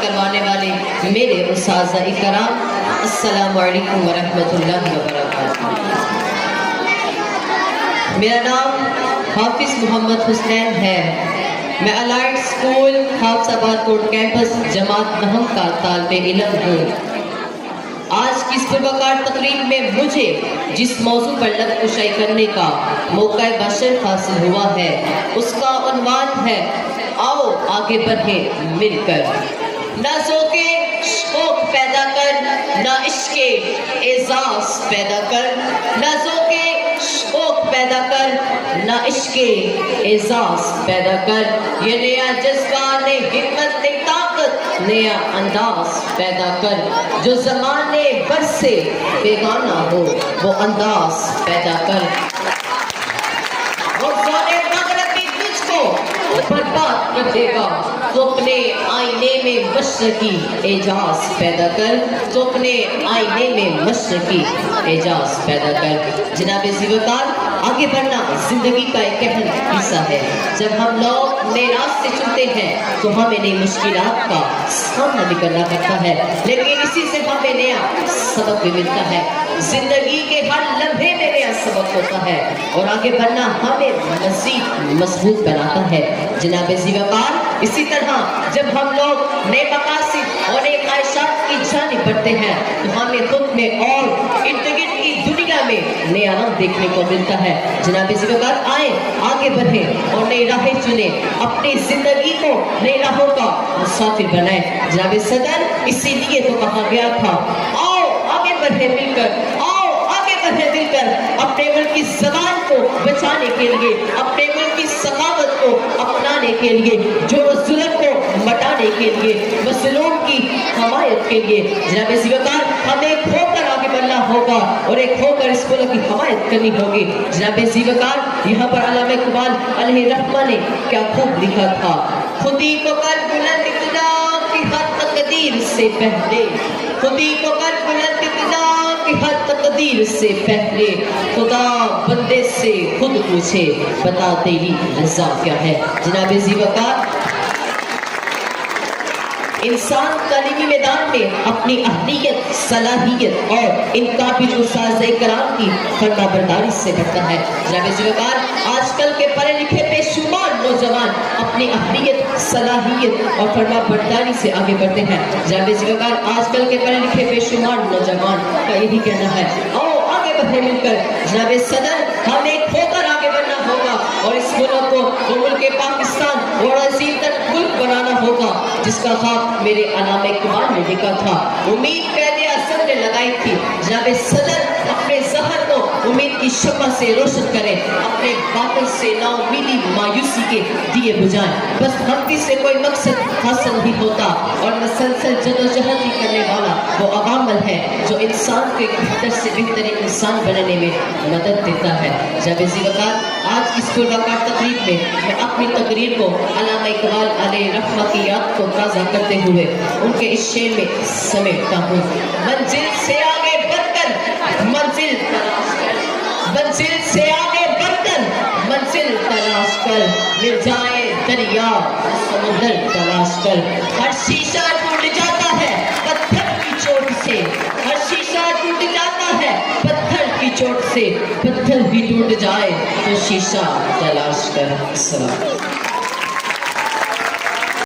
کروانے والے میرے اساتذہ کرام، السلام علیکم ورحمۃ اللہ وبرکاتہ۔ میرا نام حافظ محمد حسنین ہے۔ میں الائٹ اسکول حافظ آباد کوٹ کیمپس جماعت نہم کا طالب علم ہوں۔ آج کی اس پروکار تقریب میں مجھے جس موضوع پر لب کشائی کرنے کا موقع بشر حاصل ہوا ہے اس کا عنوان ہے آؤ آگے بڑھے مل کر۔ نہ ذوق شوق پیدا کر، نہ عشق اعزاز پیدا کر، نہ ذوق شوق پیدا کر، نہ عشق اعزاز پیدا کر۔ یہ نیا جذبہ، نئی ہمت، نئی طاقت، نیا انداز پیدا کر۔ جو زمانے بھر سے بیگانہ ہو وہ انداز پیدا کر۔ وہ زونے مغربی تجھ کو برباد کر دے گا، تو اپنے آئینے میں مشرقی اعجاز پیدا کر، تو اپنے آئینے میں مشرقی اعجاز پیدا کر۔ جناب ذوالفقار، آگے بڑھنا زندگی کا ایک اہم حصہ ہے۔ جب ہم لوگ نئے راستے چنتے ہیں تو ہمیں نئی مشکلات کا سامنا بھی کرنا پڑتا ہے، لیکن اسی سے ہمیں نیا سبق بھی ملتا ہے۔ زندگی کے ہر لمحے میں نیا سبق ہوتا ہے اور آگے بڑھنا ہمیں مزید مضبوط بناتا ہے۔ جناب ذوالفقار، اسی طرح جب ہم لوگ نئے مقاصد اور نئے خواہشات کی جانب بڑھتے ہیں تو ہمیں خود میں اور ارد گرد کی دنیا میں نیا رنگ دیکھنے کو ملتا ہے۔ جناب ذوالفقار، آئیں آگے بڑھیں اور نئی راہیں چنیں، اپنی زندگی کو نئی راہوں کا مسافر بنائیں۔ جناب صدر، اسی لیے تو کہا گیا تھا آؤ آگے بڑھیں مل کر، آؤ آگے بڑھیں مل کر، اپنے ملک کی زبان کو بچانے کے لیے، اپنے ملک کی ثقافت کو اپنانے کے لیے، جو ظلم کو مٹانے کے لیے، مظلوم کی حمایت کے لیے۔ جناب ذوالفقار، ہمیں ایک ہو کر آگے بڑھنا ہوگا اور ایک ہو کر اس ملک کی حمایت کرنی ہوگی۔ جناب ذوالفقار، یہاں پر علامہ اقبال علیہ رحمہ نے کیا خوب لکھا تھا، خودی کو کر بلند ابتدا کی ہر تقدیر سے پہلے، خودی کو کر بلند ابتدا کی ہر تقدیر سے پہلے، خدا بندے سے خود پوچھے بتا تیری رضا کیا ہے۔ جناب ذوالفقار، انسان تعلیمی میدان میں اپنی اہلیت، صلاحیت اور ان قابل اساتذہ کرام کی فرما برداری سے بڑھتا ہے۔ جناب ذوالفقار، آج کل کے پڑھے لکھے بے شمار نوجوان اپنی اہلیت، صلاحیت اور فرما برداری سے آگے بڑھتے ہیں۔ جناب ذوالفقار، آج کل کے پڑھے لکھے بے شمار نوجوان کا یہی کہنا ہے آؤ آگے بڑھیں مل کر۔ جناب صدر، ہمیں ایک ہو کر آگے بڑھنا ہوگا اور اس ملک کو وہ ملک پاکستان اور عظیم تر ملک بنانا ہوگا جس کا خواب میرے علامہ اقبال نے لکھا تھا، امید قائد اعظم نے لگائی تھی۔ جناب صدر، اپنے ظہر کو امید کی شمع سے روشن کریں، اپنے باطن سے نا امیدی، مایوسی کے دیے بجھائیں۔ بس ہمتی سے کوئی مقصد حاصل نہیں ہوتا اور مسلسل جدوجہد کرنے والا وہ عوامل ہے جو انسان کو ایک بہتر سے بہترین انسان بنانے میں مدد دیتا ہے۔ جناب ذوالفقار، آج کی اس پروکار تقریب میں اپنی تقریر کو علامہ اقبال علیہ رحمہ کی یاد کو تازہ کرتے ہوئے ان کے اس شعر میں سمیٹتا ہوں، منزل سے آگے بڑھ کر منزل تلاش کر، منزل سے آگے بڑھ کر منزل تلاش کر، مل جائے دریا سمندر تلاش کر۔ ہر شیشہ ٹوٹ جاتا ہے پتھر کی چوٹ سے، ہر شیشہ ٹوٹ جاتا ہے پتھر کی چوٹ سے، پتھر بھی ٹوٹ جائے تو شیشہ تلاش کر۔ السلام۔